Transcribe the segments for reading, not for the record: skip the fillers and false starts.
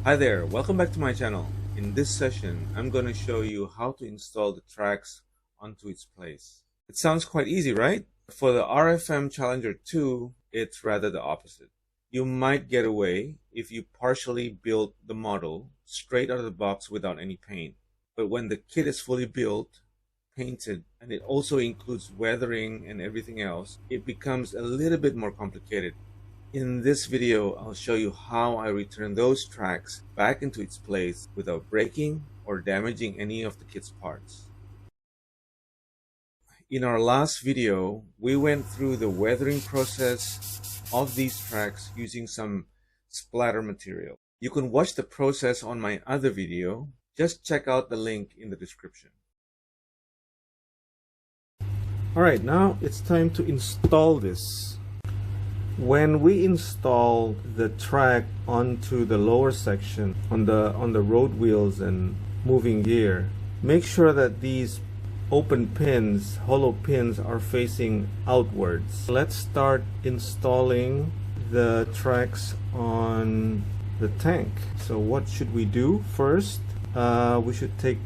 Hi there, welcome back to my channel. In this session, I'm going to show you how to install the tracks onto its place. It sounds quite easy, right? For the RFM Challenger 2, it's rather the opposite. You might get away if you partially build the model straight out of the box without any paint. But when the kit is fully built, painted, and it also includes weathering and everything else, it becomes a little bit more complicated. In this video, I'll show you how I return those tracks back into its place without breaking or damaging any of the kit's parts. In our last video, we went through the weathering process of these tracks using some splatter material. You can watch the process on my other video. Just check out the link in the description. Alright, now it's time to install this. When we install the track onto the lower section on the road wheels and moving gear, make sure that these open pins, hollow pins, are facing outwards. Let's start installing the tracks on the tank. So what should we do first? We should take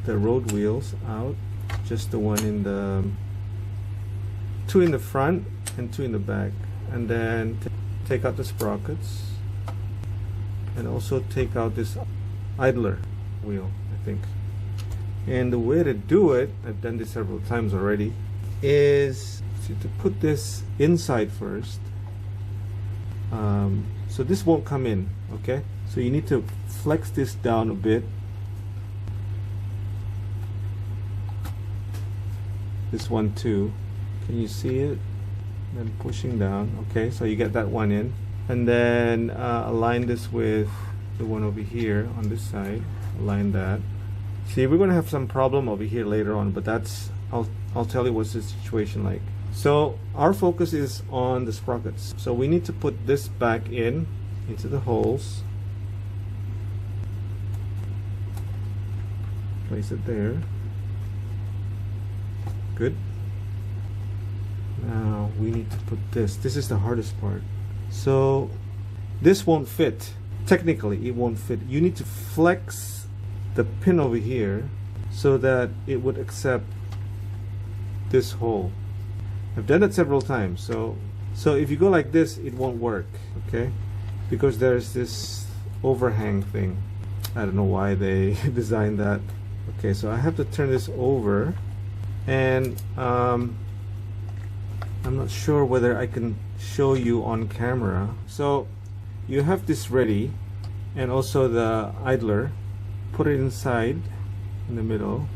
the road wheels out, just the one in the two in the front and two in the back, and then take out the sprockets and also take out this idler wheel, I think. And the way to do it, I've done this several times already, is to put this inside first. So this won't come in, okay? So you need to flex this down a bit. This one too. Can you see it? Then pushing down. Okay, so you get that one in, and then align this with the one over here on this side. Align that. See, we're going to have some problem over here later on, but that's I'll tell you what's the situation like. So our focus is on the sprockets. So we need to put this back into the holes. Place it there. Good. Now we need to put this. This is the hardest part. So this won't fit. Technically, it won't fit. You need to flex the pin over here so that it would accept this hole. I've done it several times. So if you go like this, it won't work. Okay, because there's this overhang thing. I don't know why they designed that. Okay, so I have to turn this over, and I'm not sure whether I can show you on camera. So you have this ready, and also the idler. Put it inside in the middle,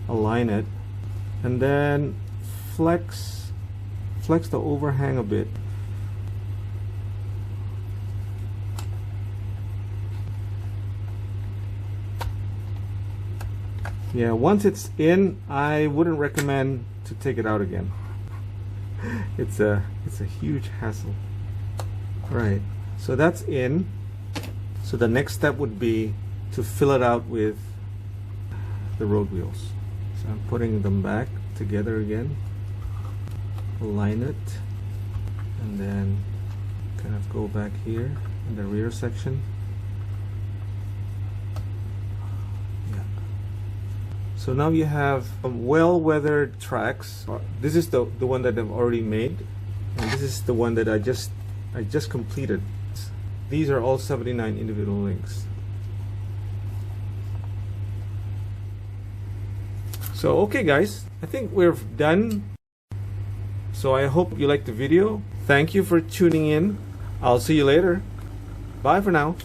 align it, and then flex the overhang a bit. Yeah, once it's in, I wouldn't recommend to take it out again. It's a huge hassle. Right, so that's in. So the next step would be to fill it out with the road wheels. So I'm putting them back together again, align it, and then kind of go back here in the rear section. Yeah. So now you have well-weathered tracks. This is the one that I've already made, and this is the one that I just completed. These are all 79 individual links. So okay guys, I think we're done. So I hope you liked the video. Thank you for tuning in. I'll see you later. Bye for now.